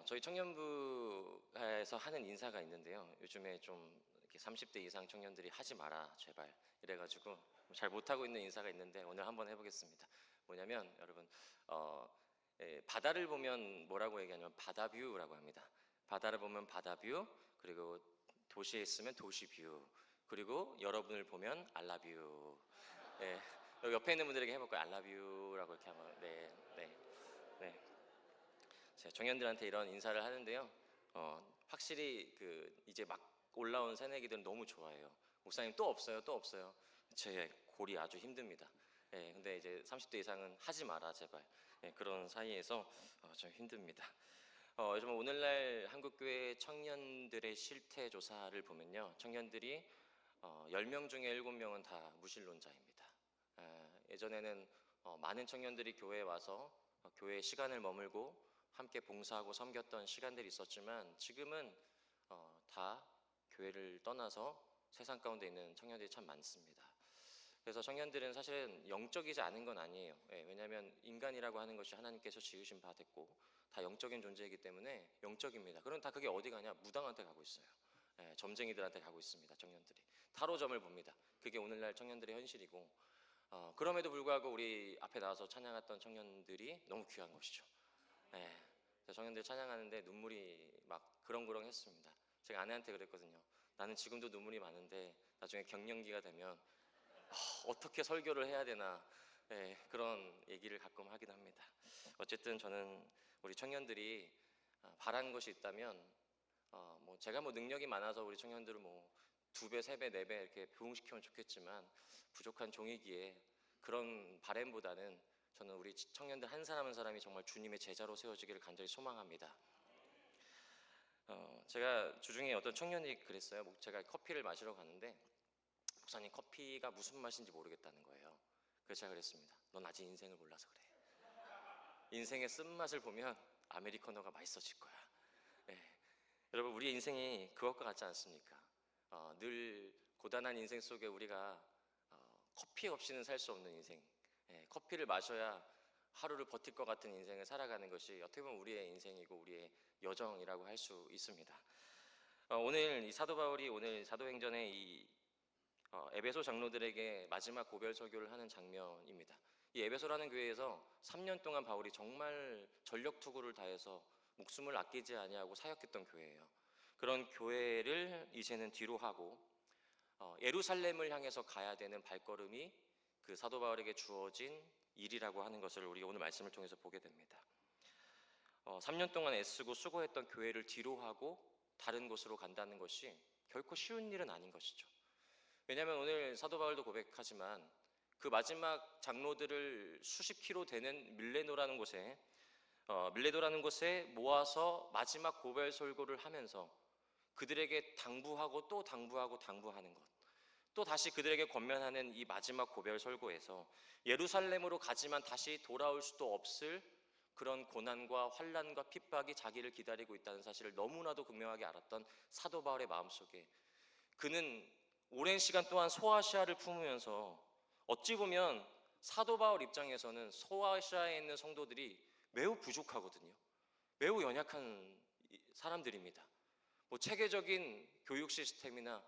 저희 청년부에서 하는 인사가 있는데요. 요즘에 좀 이렇게 30대 이상 청년들이 하지 마라 제발 이래가지고 잘 못하고 있는 인사가 있는데 오늘 한번 해보겠습니다. 뭐냐면 여러분 바다를 보면 뭐라고 얘기하냐면 바다뷰라고 합니다. 바다를 보면 바다뷰, 그리고 도시에 있으면 도시뷰, 그리고 여러분을 보면 알라뷰. 예, 여기 옆에 있는 분들에게 해볼까요? 알라뷰라고 이렇게 한번. 네, 네, 네. 제가 청년들한테 이런 인사를 하는데요. 확실히 이제 막 올라온 새내기들은 너무 좋아해요. 목사님 또 없어요, 또 없어요. 제 골이 아주 힘듭니다. 예, 근데 이제 30대 이상은 하지 마라 제발. 예, 그런 사이에서 좀 힘듭니다. 요즘 오늘날 한국교회 청년들의 실태 조사를 보면요, 청년들이 10명 중에 7명은 다 무신론자입니다. 예전에는 많은 청년들이 교회에 와서 교회에 시간을 머물고 함께 봉사하고 섬겼던 시간들이 있었지만 지금은 다 교회를 떠나서 세상 가운데 있는 청년들이 참 많습니다. 그래서 청년들은 사실은 영적이지 않은 건 아니에요. 왜냐하면 인간이라고 하는 것이 하나님께서 지으신 바 됐고 다 영적인 존재이기 때문에 영적입니다. 그럼 다 그게 어디 가냐? 무당한테 가고 있어요. 점쟁이들한테 가고 있습니다. 청년들이 타로점을 봅니다. 그게 오늘날 청년들의 현실이고, 그럼에도 불구하고 우리 앞에 나와서 찬양했던 청년들이 너무 귀한 것이죠. 청년들 찬양하는데 눈물이 막 그렁그렁했습니다. 제가 아내한테 그랬거든요. 나는 지금도 눈물이 많은데 나중에 갱년기가 되면 어떻게 설교를 해야 되나, 그런 얘기를 가끔 하긴 합니다. 어쨌든 저는 우리 청년들이 바란 것이 있다면, 제가 능력이 많아서 우리 청년들을 2배, 3배, 4배 이렇게 부흥시키면 좋겠지만 부족한 종이기에 그런 바램보다는 저는 우리 청년들 한 사람 한 사람이 정말 주님의 제자로 세워지기를 간절히 소망합니다. 제가 주중에 어떤 청년이 그랬어요. 제가 커피를 마시러 가는데 목사님 커피가 무슨 맛인지 모르겠다는 거예요. 그래서 제가 그랬습니다. 넌 아직 인생을 몰라서 그래. 인생의 쓴맛을 보면 아메리카노가 맛있어질 거야. 네. 여러분, 우리 인생이 그것과 같지 않습니까? 늘 고단한 인생 속에 우리가 커피 없이는 살 수 없는 인생, 커피를 마셔야 하루를 버틸 것 같은 인생을 살아가는 것이 어떻게 보면 우리의 인생이고 우리의 여정이라고 할 수 있습니다. 오늘 이 사도 바울이 오늘 사도행전의 이 에베소 장로들에게 마지막 고별 설교를 하는 장면입니다. 이 에베소라는 교회에서 3년 동안 바울이 정말 전력 투구를 다해서 목숨을 아끼지 아니하고 사역했던 교회예요. 그런 교회를 이제는 뒤로 하고 예루살렘을 향해서 가야 되는 발걸음이 그 사도 바울에게 주어진 일이라고 하는 것을 우리 오늘 말씀을 통해서 보게 됩니다. 3년 동안 애쓰고 수고했던 교회를 뒤로 하고 다른 곳으로 간다는 것이 결코 쉬운 일은 아닌 것이죠. 왜냐하면 오늘 사도 바울도 고백하지만 그 마지막 장로들을 수십 킬로 되는 밀레노라는 곳에 모아서 마지막 고별 설교를 하면서 그들에게 당부하고 또 당부하고 당부하는 것, 또 다시 그들에게 권면하는 이 마지막 고별 설교에서 예루살렘으로 가지만 다시 돌아올 수도 없을 그런 고난과 환난과 핍박이 자기를 기다리고 있다는 사실을 너무나도 극명하게 알았던 사도 바울의 마음속에 그는 오랜 시간 동안 소아시아를 품으면서 어찌 보면 사도 바울 입장에서는 소아시아에 있는 성도들이 매우 부족하거든요. 매우 연약한 사람들입니다. 체계적인 교육 시스템이나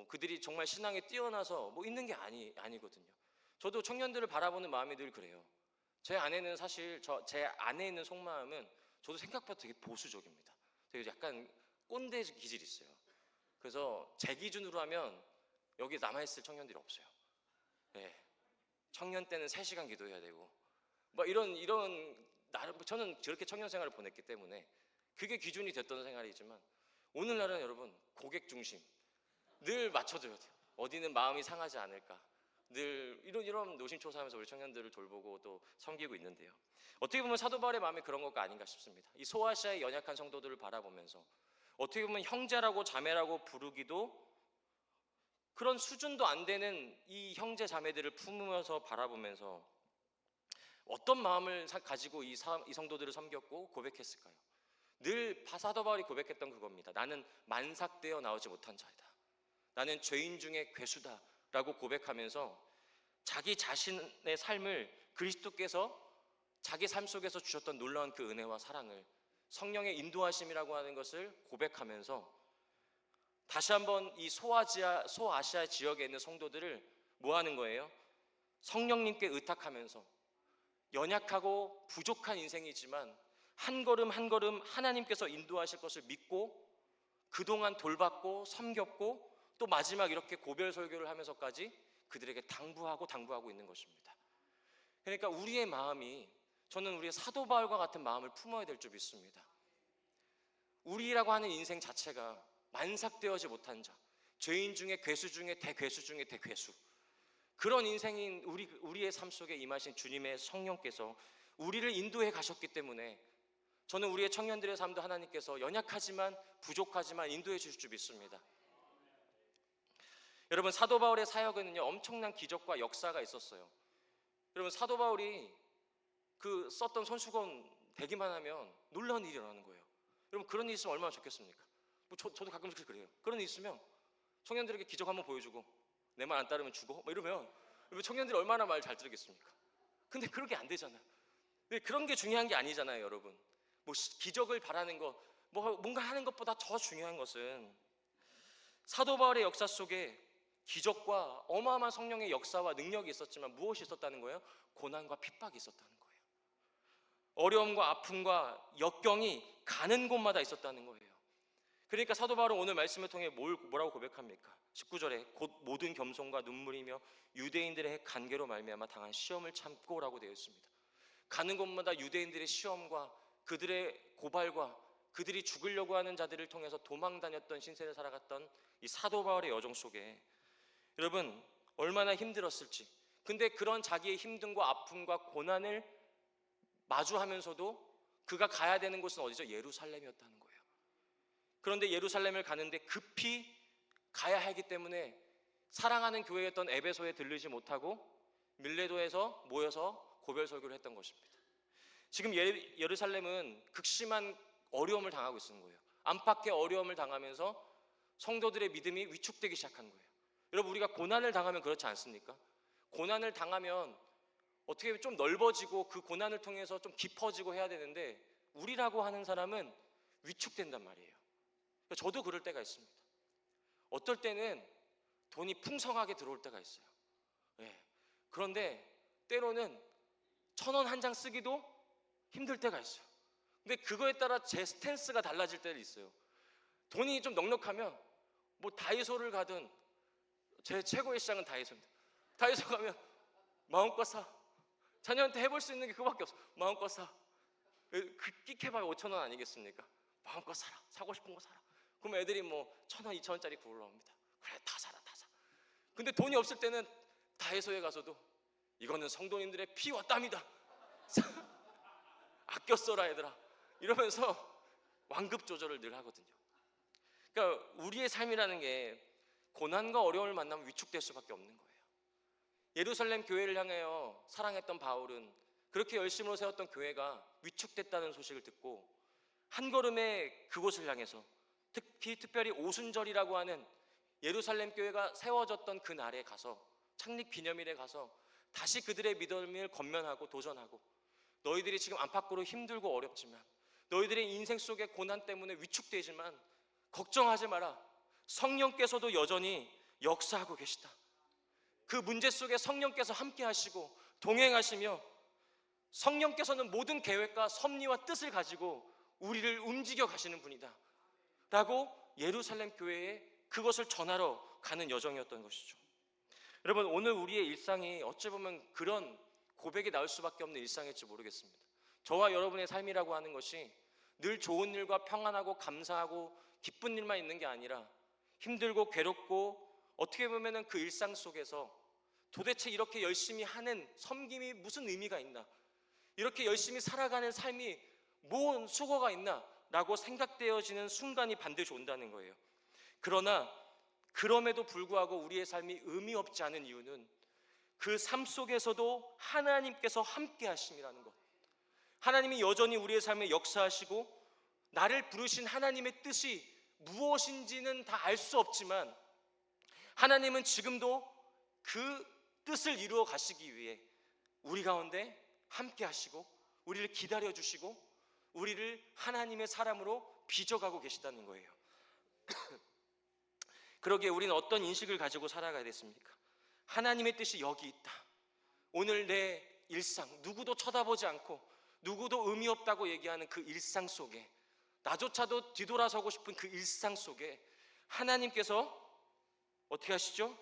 그들이 정말 신앙에 뛰어나서 있는 게 아니거든요. 저도 청년들을 바라보는 마음이 늘 그래요. 제 아내는 사실 제 안에 있는 속마음은 저도 생각보다 되게 보수적입니다. 되게 약간 꼰대 기질이 있어요. 그래서 제 기준으로 하면 여기 남아있을 청년들이 없어요. 청년 때는 3시간 기도해야 되고 이런 나름 저는 저렇게 청년 생활을 보냈기 때문에 그게 기준이 됐던 생활이지만 오늘날은 여러분 고객 중심 늘 맞춰줘야 돼요. 어디는 마음이 상하지 않을까 늘 이런 노심초사하면서 우리 청년들을 돌보고 또 섬기고 있는데요. 어떻게 보면 사도 바울의 마음이 그런 것가 아닌가 싶습니다. 이 소아시아의 연약한 성도들을 바라보면서 어떻게 보면 형제라고 자매라고 부르기도 그런 수준도 안 되는 이 형제 자매들을 품으면서 바라보면서 어떤 마음을 가지고 이 성도들을 섬겼고 고백했을까요? 늘 사도 바울이 고백했던 그겁니다. 나는 만삭되어 나오지 못한 자이다. 나는 죄인 중에 괴수다 라고 고백하면서 자기 자신의 삶을 그리스도께서 자기 삶 속에서 주셨던 놀라운 그 은혜와 사랑을 성령의 인도하심이라고 하는 것을 고백하면서 다시 한번 이 소아시아 지역에 있는 성도들을 뭐 하는 거예요? 성령님께 의탁하면서 연약하고 부족한 인생이지만 한 걸음 한 걸음 하나님께서 인도하실 것을 믿고 그동안 돌봤고 섬겼고 또 마지막 이렇게 고별 설교를 하면서까지 그들에게 당부하고 있는 것입니다. 그러니까 우리의 마음이, 저는 우리의 사도 바울과 같은 마음을 품어야 될 줄 믿습니다. 우리라고 하는 인생 자체가 만삭되어지 못한 자, 죄인 중에 괴수 중에 대괴수 중에 대괴수, 그런 인생인 우리의 삶 속에 임하신 주님의 성령께서 우리를 인도해 가셨기 때문에 저는 우리의 청년들의 삶도 하나님께서 연약하지만 부족하지만 인도해 주실 줄 믿습니다. 여러분, 사도 바울의 사역에는요 엄청난 기적과 역사가 있었어요. 여러분, 사도 바울이 그 썼던 손수건 대기만 하면 놀라운 일이 일어나는 거예요. 여러분, 그런 일 있으면 얼마나 좋겠습니까? 저도 가끔씩 그래요. 그런 일 있으면 청년들에게 기적 한번 보여주고 내 말 안 따르면 죽어? 이러면 청년들이 얼마나 말 잘 들었겠습니까? 근데 그렇게 안 되잖아요. 근데 그런 게 중요한 게 아니잖아요, 여러분. 뭐 기적을 바라는 것, 뭔가 하는 것보다 더 중요한 것은 사도 바울의 역사 속에 기적과 어마어마한 성령의 역사와 능력이 있었지만 무엇이 있었다는 거예요? 고난과 핍박이 있었다는 거예요. 어려움과 아픔과 역경이 가는 곳마다 있었다는 거예요. 그러니까 사도 바울은 오늘 말씀을 통해 뭐라고 고백합니까? 19절에 곧 모든 겸손과 눈물이며 유대인들의 간계로 말미암아 당한 시험을 참고라고 되어 있습니다. 가는 곳마다 유대인들의 시험과 그들의 고발과 그들이 죽으려고 하는 자들을 통해서 도망 다녔던 신세를 살아갔던 이 사도 바울의 여정 속에 여러분 얼마나 힘들었을지, 근데 그런 자기의 힘듦과 아픔과 고난을 마주하면서도 그가 가야 되는 곳은 어디죠? 예루살렘이었다는 거예요. 그런데 예루살렘을 가는데 급히 가야 하기 때문에 사랑하는 교회였던 에베소에 들르지 못하고 밀레도에서 모여서 고별 설교를 했던 것입니다. 지금 예루살렘은 극심한 어려움을 당하고 있는 거예요. 안팎의 어려움을 당하면서 성도들의 믿음이 위축되기 시작한 거예요. 여러분, 우리가 고난을 당하면 그렇지 않습니까? 고난을 당하면 어떻게 좀 넓어지고 그 고난을 통해서 좀 깊어지고 해야 되는데 우리라고 하는 사람은 위축된단 말이에요. 저도 그럴 때가 있습니다. 어떨 때는 돈이 풍성하게 들어올 때가 있어요. 네. 그런데 때로는 1,000원 한 장 쓰기도 힘들 때가 있어요. 근데 그거에 따라 제 스탠스가 달라질 때도 있어요. 돈이 좀 넉넉하면 뭐 다이소를 가든, 제 최고의 시장은 다이소입니다. 다이소 가면 마음껏 사. 자녀한테 해볼 수 있는 게 그거밖에 없어. 마음껏 사. 끽해봐야 5,000원 아니겠습니까? 마음껏 사라. 사고 싶은 거 사라. 그럼 애들이 뭐 1,000원, 2,000원짜리 구걸러 옵니다. 그래, 다 사라, 다 사. 근데 돈이 없을 때는 다이소에 가서도 이거는 성도님들의 피와 땀이다. 아껴 써라 얘들아. 이러면서 완급 조절을 늘 하거든요. 그러니까 우리의 삶이라는 게 고난과 어려움을 만나면 위축될 수밖에 없는 거예요. 예루살렘 교회를 향하여 사랑했던 바울은 그렇게 열심으로 세웠던 교회가 위축됐다는 소식을 듣고 한 걸음에 그곳을 향해서, 특별히 오순절이라고 하는 예루살렘 교회가 세워졌던 그 날에 가서, 창립 기념일에 가서 다시 그들의 믿음을 건면하고 도전하고, 너희들이 지금 안팎으로 힘들고 어렵지만, 너희들의 인생 속의 고난 때문에 위축되지만 걱정하지 마라. 성령께서도 여전히 역사하고 계시다. 그 문제 속에 성령께서 함께 하시고 동행하시며, 성령께서는 모든 계획과 섭리와 뜻을 가지고 우리를 움직여 가시는 분이다 라고 예루살렘 교회에 그것을 전하러 가는 여정이었던 것이죠. 여러분, 오늘 우리의 일상이 어찌 보면 그런 고백이 나올 수밖에 없는 일상일지 모르겠습니다. 저와 여러분의 삶이라고 하는 것이 늘 좋은 일과 평안하고 감사하고 기쁜 일만 있는 게 아니라 힘들고 괴롭고, 어떻게 보면 그 일상 속에서 도대체 이렇게 열심히 하는 섬김이 무슨 의미가 있나, 이렇게 열심히 살아가는 삶이 뭔 수고가 있나 라고 생각되어지는 순간이 반드시 온다는 거예요. 그러나 그럼에도 불구하고 우리의 삶이 의미 없지 않은 이유는 그 삶 속에서도 하나님께서 함께 하심이라는 것. 하나님이 여전히 우리의 삶에 역사하시고 나를 부르신 하나님의 뜻이 무엇인지는 다 알 수 없지만 하나님은 지금도 그 뜻을 이루어 가시기 위해 우리 가운데 함께 하시고 우리를 기다려 주시고 우리를 하나님의 사람으로 빚어가고 계시다는 거예요. 그러기에 우리는 어떤 인식을 가지고 살아가야 됐습니까? 하나님의 뜻이 여기 있다. 오늘 내 일상, 누구도 쳐다보지 않고 누구도 의미 없다고 얘기하는 그 일상 속에, 나조차도 뒤돌아서고 싶은 그 일상 속에 하나님께서 어떻게 하시죠?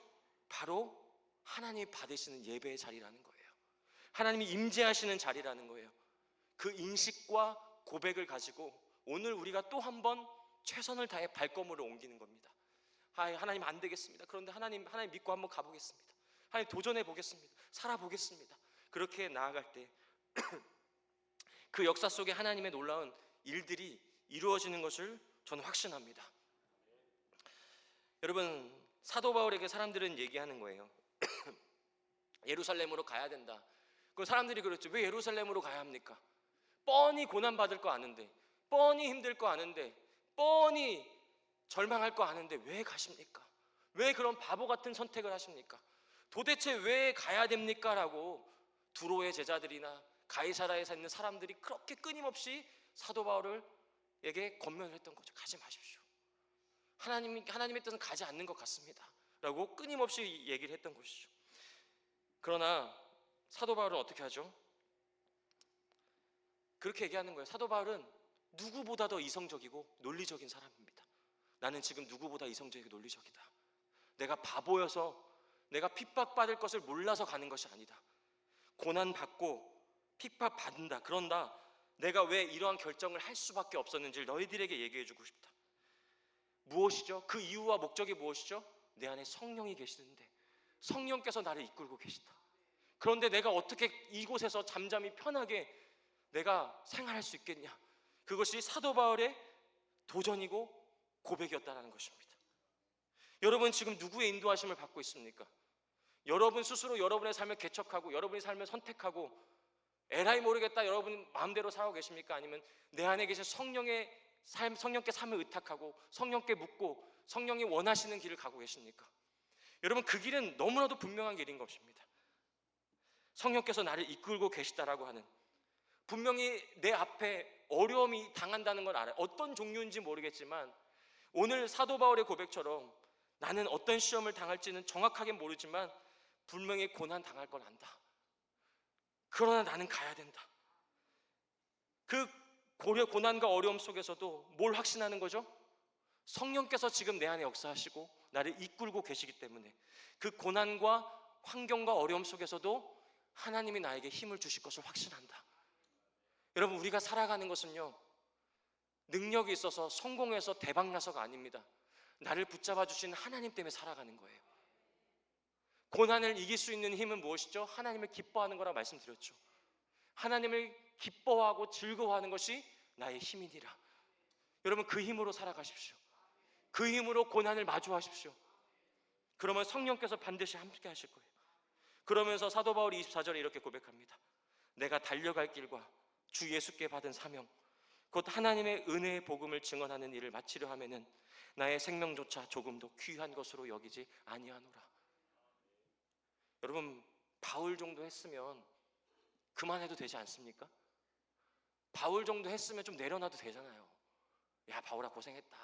바로 하나님이 받으시는 예배의 자리라는 거예요. 하나님이 임재하시는 자리라는 거예요. 그 인식과 고백을 가지고 오늘 우리가 또 한 번 최선을 다해 발걸음을 옮기는 겁니다. 하나님 안 되겠습니다. 그런데 하나님 믿고 한번 가보겠습니다. 하나님 도전해 보겠습니다. 살아보겠습니다. 그렇게 나아갈 때 그 역사 속에 하나님의 놀라운 일들이 이루어지는 것을 저는 확신합니다. 여러분, 사도 바울에게 사람들은 얘기하는 거예요. 예루살렘으로 가야 된다. 그 사람들이 그랬죠. 왜 예루살렘으로 가야 합니까? 뻔히 고난받을 거 아는데, 뻔히 힘들 거 아는데, 뻔히 절망할 거 아는데 왜 가십니까? 왜 그런 바보 같은 선택을 하십니까? 도대체 왜 가야 됩니까? 라고 두로의 제자들이나 가이사라에 있는 사람들이 그렇게 끊임없이 사도 바울에게 권면을 했던 거죠. 가지 마십시오. 하나님의 뜻은 가지 않는 것 같습니다. 라고 끊임없이 얘기를 했던 것이죠. 그러나 사도 바울은 어떻게 하죠? 그렇게 얘기하는 거예요. 사도 바울은 누구보다 더 이성적이고 논리적인 사람입니다. 나는 지금 누구보다 이성적이고 논리적이다. 내가 바보여서, 내가 핍박받을 것을 몰라서 가는 것이 아니다. 고난받고 핍박받는다. 그런다. 내가 왜 이러한 결정을 할 수밖에 없었는지를 너희들에게 얘기해주고 싶다. 무엇이죠? 그 이유와 목적이 무엇이죠? 내 안에 성령이 계시는데 성령께서 나를 이끌고 계시다. 그런데 내가 어떻게 이곳에서 잠잠히 편하게 내가 생활할 수 있겠냐? 그것이 사도 바울의 도전이고 고백이었다는 것입니다. 여러분 지금 누구의 인도하심을 받고 있습니까? 여러분 스스로 여러분의 삶을 개척하고 여러분의 삶을 선택하고 에라이 모르겠다 여러분 마음대로 살아가고 계십니까? 아니면 내 안에 계신 성령의 삶, 성령께 삶을 의탁하고 성령께 묻고 성령이 원하시는 길을 가고 계십니까? 여러분 그 길은 너무나도 분명한 길인 것입니다. 성령께서 나를 이끌고 계시다라고 하는, 분명히 내 앞에 어려움이 당한다는 걸 알아요. 어떤 종류인지 모르겠지만 오늘 사도 바울의 고백처럼 나는 어떤 시험을 당할지는 정확하게 모르지만 분명히 고난 당할 걸 안다. 그러나 나는 가야 된다. 그 고난과 어려움 속에서도 뭘 확신하는 거죠? 성령께서 지금 내 안에 역사하시고 나를 이끌고 계시기 때문에 그 고난과 환경과 어려움 속에서도 하나님이 나에게 힘을 주실 것을 확신한다. 여러분 우리가 살아가는 것은요 능력이 있어서 성공해서 대박나서가 아닙니다. 나를 붙잡아 주신 하나님 때문에 살아가는 거예요. 고난을 이길 수 있는 힘은 무엇이죠? 하나님을 기뻐하는 거라 말씀드렸죠. 하나님을 기뻐하고 즐거워하는 것이 나의 힘이니라. 여러분 그 힘으로 살아가십시오. 그 힘으로 고난을 마주하십시오. 그러면 성령께서 반드시 함께 하실 거예요. 그러면서 사도 바울이 24절에 이렇게 고백합니다. 내가 달려갈 길과 주 예수께 받은 사명 곧 하나님의 은혜의 복음을 증언하는 일을 마치려 하면은 나의 생명조차 조금도 귀한 것으로 여기지 아니하노라. 여러분 바울 정도 했으면 그만해도 되지 않습니까? 바울 정도 했으면 좀 내려놔도 되잖아요. 야 바울아 고생했다.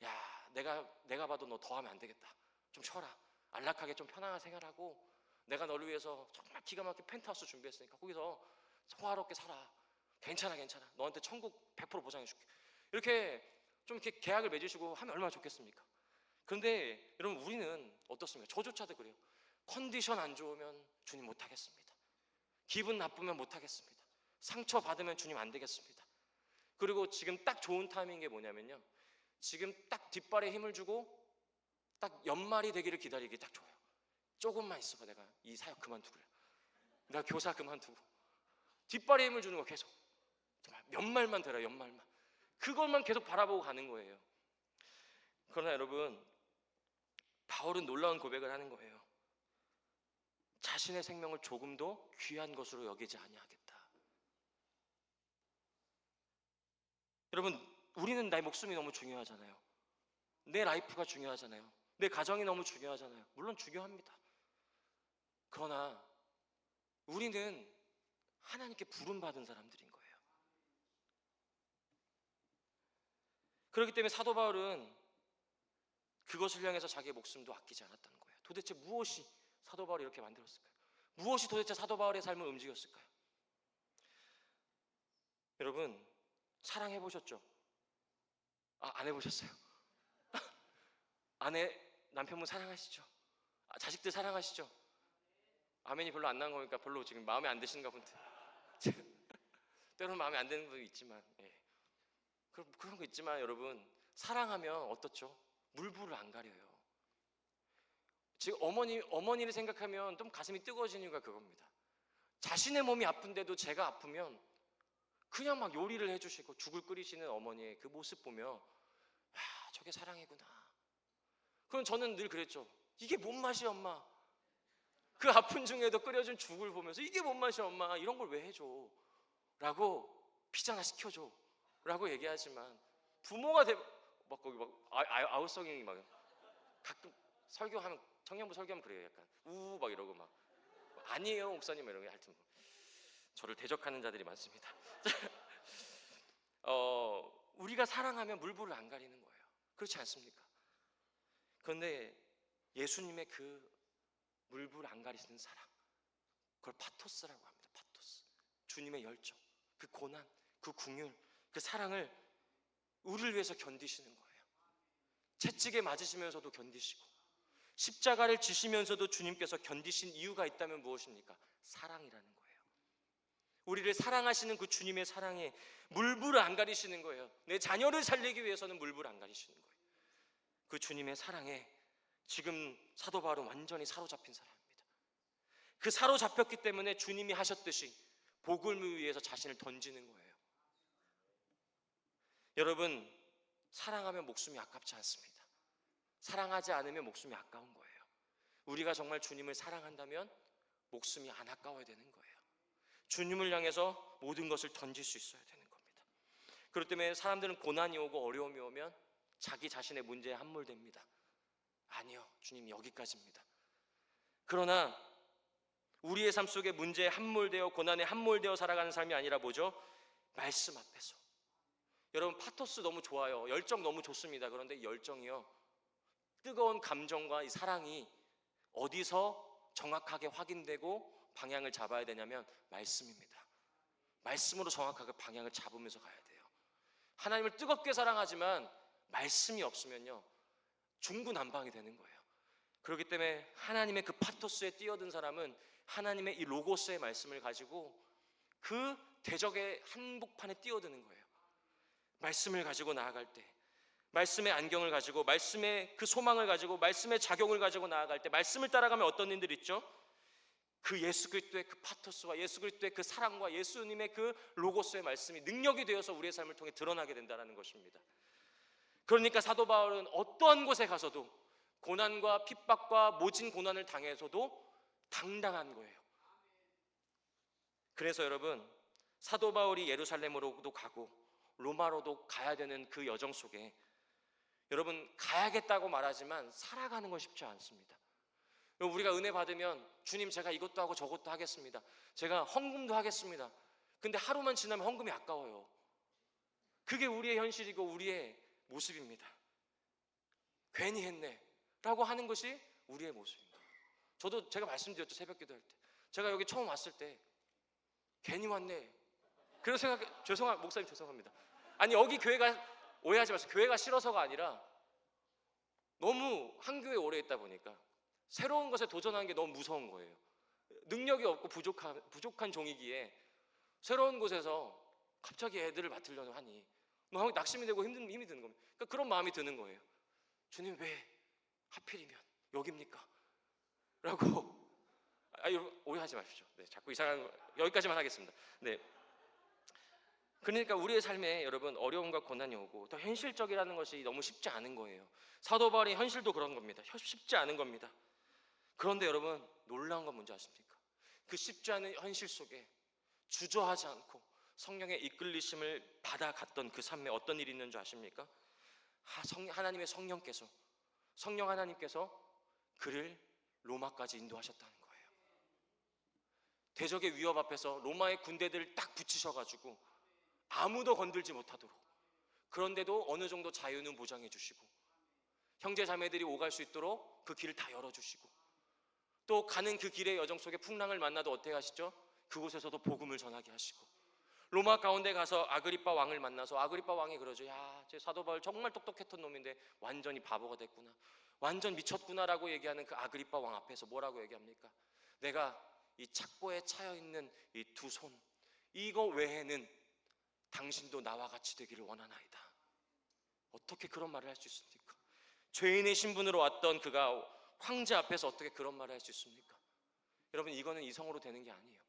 야 내가 봐도 너 더 하면 안 되겠다. 좀 쉬어라. 안락하게 좀 편안한 생활하고 내가 너를 위해서 정말 기가 막히게 펜트하우스 준비했으니까 거기서 호화롭게 살아. 괜찮아. 너한테 천국 100% 보장해줄게. 이렇게 좀 이렇게 계약을 맺으시고 하면 얼마나 좋겠습니까? 그런데 여러분 우리는 어떻습니까? 저조차도 그래요. 컨디션 안 좋으면 주님 못하겠습니다. 기분 나쁘면 못하겠습니다. 상처 받으면 주님 안 되겠습니다. 그리고 지금 딱 좋은 타이밍인 게 뭐냐면요, 지금 딱 뒷발에 힘을 주고 딱 연말이 되기를 기다리기 딱 좋아요. 조금만 있어봐. 내가 이 사역 그만두고요. 내가 교사 그만두고 뒷발에 힘을 주는 거 계속 정말 연말만 되라. 연말만 그것만 계속 바라보고 가는 거예요. 그러나 여러분 바울은 놀라운 고백을 하는 거예요. 자신의 생명을 조금도 귀한 것으로 여기지 아니하겠다. 여러분 우리는 나의 목숨이 너무 중요하잖아요. 내 라이프가 중요하잖아요. 내 가정이 너무 중요하잖아요. 물론 중요합니다. 그러나 우리는 하나님께 부름받은 사람들인 거예요. 그렇기 때문에 사도 바울은 그것을 향해서 자기의 목숨도 아끼지 않았다는 거예요. 도대체 무엇이 사도 바울을 이렇게 만들었을까요? 무엇이 도대체 사도 바울의 삶을 움직였을까요? 여러분, 사랑해 보셨죠? 안 해보셨어요? 남편분 사랑하시죠? 자식들 사랑하시죠? 아멘이 별로 안 나온 거니까 별로 지금 마음에 안 드시는가 본데. 때로는 마음에 안 드는 분도 있지만, 그런 거 있지만 여러분, 사랑하면 어떻죠? 물불을 안 가려요. 지금 어머니를 생각하면 좀 가슴이 뜨거워지는 이유가 그겁니다. 자신의 몸이 아픈데도 제가 아프면 그냥 막 요리를 해주시고 죽을 끓이시는 어머니의 그 모습 보며 저게 사랑이구나. 그럼 저는 늘 그랬죠. 이게 뭔 맛이야 엄마. 그 아픈 중에도 끓여준 죽을 보면서 이게 뭔 맛이야 엄마. 이런 걸 왜 해줘 라고 피자나 시켜줘 라고 얘기하지만 부모가 막 거기 막 아웃성이 막 가끔 설교하면 청년부 설교하면 그래요. 약간 우우 막 이러고 막 아니에요 목사님 이러고 하여튼 저를 대적하는 자들이 많습니다. 우리가 사랑하면 물불을 안 가리는 거예요. 그렇지 않습니까? 그런데 예수님의 그 물불 안 가리시는 사랑, 그걸 파토스라고 합니다. 파토스. 주님의 열정, 그 고난, 그 궁율, 그 사랑을 우리를 위해서 견디시는 거예요. 채찍에 맞으시면서도 견디시고 십자가를 지시면서도 주님께서 견디신 이유가 있다면 무엇입니까? 사랑이라는 거예요. 우리를 사랑하시는 그 주님의 사랑에 물불을 안 가리시는 거예요. 내 자녀를 살리기 위해서는 물불 안 가리시는 거예요. 그 주님의 사랑에 지금 사도 바울은 완전히 사로잡힌 사람입니다. 그 사로잡혔기 때문에 주님이 하셨듯이 복음을 위해서 자신을 던지는 거예요. 여러분, 사랑하면 목숨이 아깝지 않습니다. 사랑하지 않으면 목숨이 아까운 거예요. 우리가 정말 주님을 사랑한다면 목숨이 안 아까워야 되는 거예요. 주님을 향해서 모든 것을 던질 수 있어야 되는 겁니다. 그렇기 때문에 사람들은 고난이 오고 어려움이 오면 자기 자신의 문제에 함몰됩니다. 아니요, 주님 여기까지입니다. 그러나 우리의 삶 속에 문제에 함몰되어 고난에 함몰되어 살아가는 삶이 아니라 뭐죠? 말씀 앞에서. 여러분, 파토스 너무 좋아요. 열정 너무 좋습니다. 그런데 열정이요, 뜨거운 감정과 이 사랑이 어디서 정확하게 확인되고 방향을 잡아야 되냐면 말씀입니다. 말씀으로 정확하게 방향을 잡으면서 가야 돼요. 하나님을 뜨겁게 사랑하지만 말씀이 없으면요 중구난방이 되는 거예요. 그렇기 때문에 하나님의 그 파토스에 뛰어든 사람은 하나님의 이 로고스의 말씀을 가지고 그 대적의 한복판에 뛰어드는 거예요. 말씀을 가지고 나아갈 때, 말씀의 안경을 가지고, 말씀의 그 소망을 가지고, 말씀의 작용을 가지고 나아갈 때, 말씀을 따라가면 어떤 일들이 있죠? 그 예수 그리스도의 그 파토스와 예수 그리스도의 그 사랑과 예수님의 그 로고스의 말씀이 능력이 되어서 우리의 삶을 통해 드러나게 된다는 것입니다. 그러니까 사도 바울은 어떠한 곳에 가서도 고난과 핍박과 모진 고난을 당해서도 당당한 거예요. 그래서 여러분, 사도 바울이 예루살렘으로도 가고 로마로도 가야 되는 그 여정 속에 여러분, 가야겠다고 말하지만 살아가는 건 쉽지 않습니다. 우리가 은혜 받으면 주님 제가 이것도 하고 저것도 하겠습니다. 제가 헌금도 하겠습니다. 근데 하루만 지나면 헌금이 아까워요. 그게 우리의 현실이고 우리의 모습입니다. 괜히 했네 라고 하는 것이 우리의 모습입니다. 저도 제가 말씀드렸죠. 새벽 기도할 때 제가 여기 처음 왔을 때 괜히 왔네 그런 생각, 목사님 죄송합니다. 아니 여기 교회가, 오해하지 마세요. 교회가 싫어서가 아니라 너무 한 교회에 오래 있다 보니까 새로운 것에 도전하는 게 너무 무서운 거예요. 능력이 없고 부족한 종이기에 새로운 곳에서 갑자기 애들을 맡으려고 하니 너무 낙심이 되고 힘이 드는 겁니다. 그러니까 그런 마음이 드는 거예요. 주님 왜 하필이면 여기입니까? 라고 오해하지 마십시오. 네, 자꾸 이상한 여기까지만 하겠습니다. 네. 그러니까 우리의 삶에 여러분 어려움과 고난이 오고 또 현실적이라는 것이 너무 쉽지 않은 거예요. 사도 바울의 현실도 그런 겁니다. 쉽지 않은 겁니다. 그런데 여러분 놀라운 건 뭔지 아십니까? 그 쉽지 않은 현실 속에 주저하지 않고 성령의 이끌리심을 받아갔던 그 삶에 어떤 일이 있는 줄 아십니까? 하나님의 성령 하나님께서 그를 로마까지 인도하셨다는 거예요. 대적의 위협 앞에서 로마의 군대들을 딱 붙이셔가지고 아무도 건들지 못하도록 그런데도 어느 정도 자유는 보장해 주시고, 형제 자매들이 오갈 수 있도록 그 길을 다 열어주시고, 또 가는 그 길의 여정 속에 풍랑을 만나도 어떻게 하시죠? 그곳에서도 복음을 전하게 하시고, 로마 가운데 가서 아그리빠 왕을 만나서 아그리빠 왕이 그러죠. 야, 제 사도 바울 정말 똑똑했던 놈인데 완전히 바보가 됐구나, 완전 미쳤구나라고 얘기하는 그 아그리빠 왕 앞에서 뭐라고 얘기합니까? 내가 이 착고에 차여있는 이 두 손, 이거 외에는 당신도 나와 같이 되기를 원하나이다. 어떻게 그런 말을 할 수 있습니까? 죄인의 신분으로 왔던 그가 황제 앞에서 어떻게 그런 말을 할 수 있습니까? 여러분, 이거는 이성으로 되는 게 아니에요.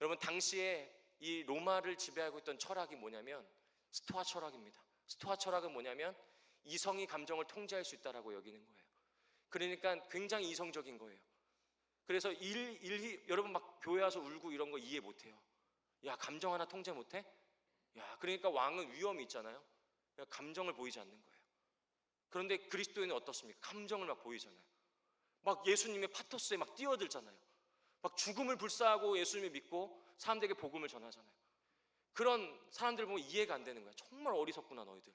여러분, 당시에 이 로마를 지배하고 있던 철학이 뭐냐면 스토아 철학입니다. 스토아 철학은 뭐냐면 이성이 감정을 통제할 수 있다라고 여기는 거예요. 그러니까 굉장히 이성적인 거예요. 그래서 여러분 막 교회 와서 울고 이런 거 이해 못해요. 야, 감정 하나 통제 못해? 야, 그러니까 왕은 위험이 있잖아요. 감정을 보이지 않는 거예요. 그런데 그리스도인은 어떻습니까? 감정을 막 보이잖아요. 막 예수님의 파토스에 막 뛰어들잖아요. 막 죽음을 불사하고 예수님을 믿고 사람들에게 복음을 전하잖아요. 그런 사람들 보면 이해가 안 되는 거예요. 정말 어리석구나 너희들.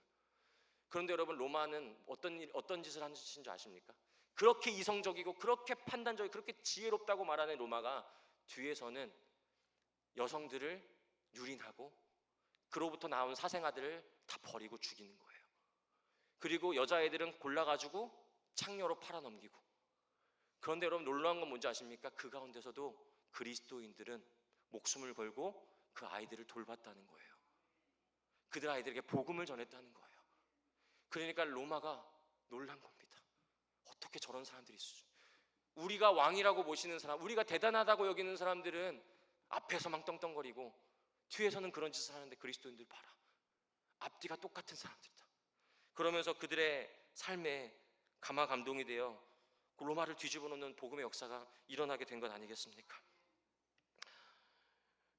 그런데 여러분, 로마는 어떤 짓을 하는 짓인지 아십니까? 그렇게 이성적이고 그렇게 판단적이고 그렇게 지혜롭다고 말하는 로마가 뒤에서는 여성들을 유린하고 그로부터 나온 사생아들을 다 버리고 죽이는 거예요. 그리고 여자애들은 골라가지고 창녀로 팔아넘기고. 그런데 여러분, 놀라운 건 뭔지 아십니까? 그 가운데서도 그리스도인들은 목숨을 걸고 그 아이들을 돌봤다는 거예요. 그들 아이들에게 복음을 전했다는 거예요. 그러니까 로마가 놀란 겁니다. 어떻게 저런 사람들이 있어? 우리가 왕이라고 모시는 사람, 우리가 대단하다고 여기는 사람들은 앞에서만 떵떵거리고 뒤에서는 그런 짓을 하는데 그리스도인들 봐라, 앞뒤가 똑같은 사람들이다. 그러면서 그들의 삶에 감화 감동이 되어 로마를 뒤집어 놓는 복음의 역사가 일어나게 된 것 아니겠습니까?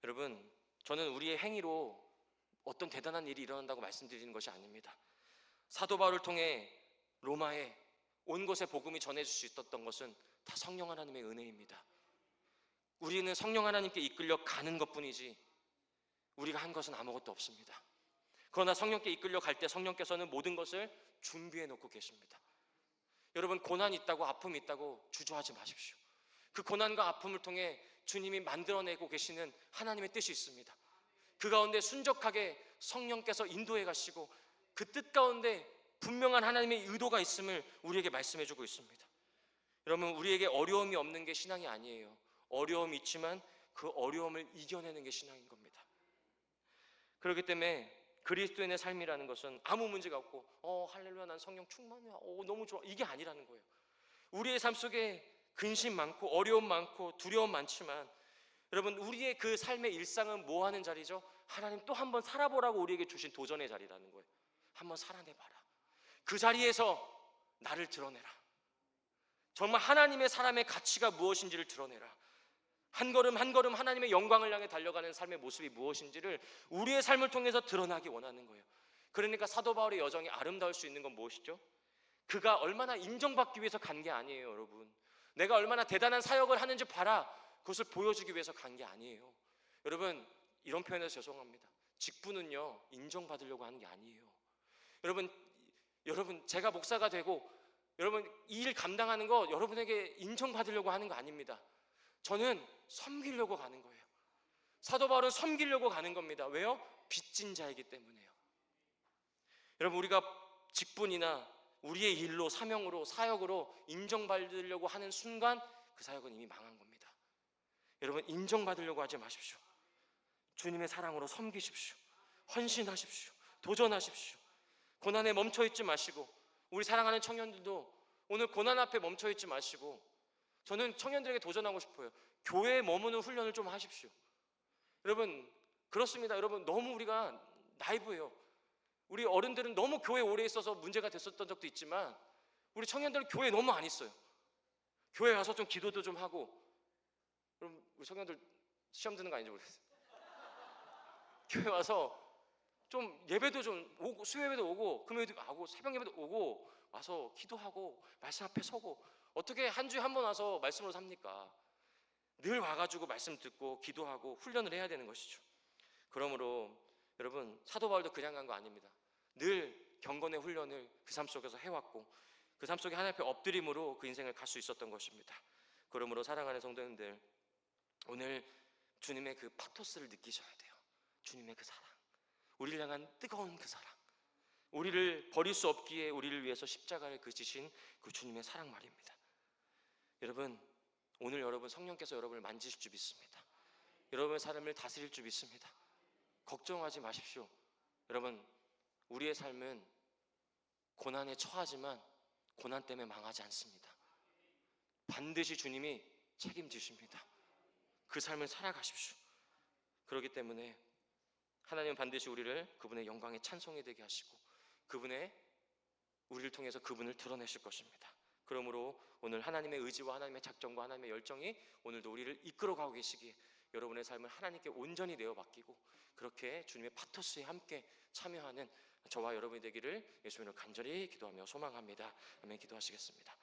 여러분, 저는 우리의 행위로 어떤 대단한 일이 일어난다고 말씀드리는 것이 아닙니다. 사도 바울을 통해 로마에 온 곳에 복음이 전해질 수 있었던 것은 다 성령 하나님의 은혜입니다. 우리는 성령 하나님께 이끌려 가는 것뿐이지 우리가 한 것은 아무것도 없습니다. 그러나 성령께 이끌려 갈 때 성령께서는 모든 것을 준비해 놓고 계십니다. 여러분, 고난이 있다고 아픔이 있다고 주저하지 마십시오. 그 고난과 아픔을 통해 주님이 만들어내고 계시는 하나님의 뜻이 있습니다. 그 가운데 순적하게 성령께서 인도해 가시고 그 뜻 가운데 분명한 하나님의 의도가 있음을 우리에게 말씀해 주고 있습니다. 여러분, 우리에게 어려움이 없는 게 신앙이 아니에요. 어려움이 있지만 그 어려움을 이겨내는 게 신앙인 겁니다. 그렇기 때문에 그리스도인의 삶이라는 것은 아무 문제가 없고 할렐루야, 난 성령 충만해, 너무 좋아, 이게 아니라는 거예요. 우리의 삶 속에 근심 많고 어려움 많고 두려움 많지만 여러분, 우리의 그 삶의 일상은 뭐 하는 자리죠? 하나님 또 한번 살아보라고 우리에게 주신 도전의 자리라는 거예요. 한번 살아내봐라. 그 자리에서 나를 드러내라. 정말 하나님의 사람의 가치가 무엇인지를 드러내라. 한 걸음 한 걸음 하나님의 영광을 향해 달려가는 삶의 모습이 무엇인지를 우리의 삶을 통해서 드러나기 원하는 거예요. 그러니까 사도 바울의 여정이 아름다울 수 있는 건 무엇이죠? 그가 얼마나 인정받기 위해서 간 게 아니에요. 여러분, 내가 얼마나 대단한 사역을 하는지 봐라, 그것을 보여주기 위해서 간 게 아니에요. 여러분, 이런 표현에서 죄송합니다. 직분은요, 인정받으려고 하는 게 아니에요. 여러분, 제가 목사가 되고 여러분 이 일 감당하는 거 여러분에게 인정받으려고 하는 거 아닙니다. 저는 섬기려고 가는 거예요. 사도 바울은 섬기려고 가는 겁니다. 왜요? 빚진 자이기 때문에요. 여러분, 우리가 직분이나 우리의 일로, 사명으로, 사역으로 인정받으려고 하는 순간 그 사역은 이미 망한 겁니다. 여러분, 인정받으려고 하지 마십시오. 주님의 사랑으로 섬기십시오. 헌신하십시오. 도전하십시오. 고난에 멈춰있지 마시고, 우리 사랑하는 청년들도 오늘 고난 앞에 멈춰있지 마시고, 저는 청년들에게 도전하고 싶어요. 교회에 머무는 훈련을 좀 하십시오. 여러분, 그렇습니다. 여러분, 너무 우리가 나이브해요. 우리 어른들은 너무 교회에 오래 있어서 문제가 됐었던 적도 있지만 우리 청년들은 교회에 너무 안 있어요. 교회 와서 좀 기도도 좀 하고. 그럼 우리 청년들 시험 드는 거 아닌지 모르겠어요. 교회 와서 좀 예배도 좀 오고, 수요예배도 오고, 금요일도 오고, 새벽 예배도 오고, 와서 기도하고 말씀 앞에 서고. 어떻게 한 주에 한 번 와서 말씀으로 삽니까? 늘 와가지고 말씀 듣고 기도하고 훈련을 해야 되는 것이죠. 그러므로 여러분, 사도 바울도 그냥 간 거 아닙니다. 늘 경건의 훈련을 그 삶 속에서 해왔고 그 삶 속에 하나님 앞에 엎드림으로 그 인생을 갈 수 있었던 것입니다. 그러므로 사랑하는 성도님들, 오늘 주님의 그 파토스를 느끼셔야 돼요. 주님의 그 사랑, 우리를 향한 뜨거운 그 사랑, 우리를 버릴 수 없기에 우리를 위해서 십자가를 지신 그 주님의 사랑 말입니다. 여러분, 오늘 여러분 성령께서 여러분을 만지실 줄 믿습니다. 여러분의 삶을 다스릴 줄 믿습니다. 걱정하지 마십시오. 여러분, 우리의 삶은 고난에 처하지만 고난 때문에 망하지 않습니다. 반드시 주님이 책임지십니다. 그 삶을 살아가십시오. 그렇기 때문에 하나님은 반드시 우리를 그분의 영광의 찬송이 되게 하시고 우리를 통해서 그분을 드러내실 것입니다. 그러므로 오늘 하나님의 의지와 하나님의 작정과 하나님의 열정이 오늘도 우리를 이끌어가고 계시기에 여러분의 삶을 하나님께 온전히 내어 맡기고 그렇게 주님의 파토스에 함께 참여하는 저와 여러분이 되기를 예수님으로 간절히 기도하며 소망합니다. 아멘. 기도하시겠습니다.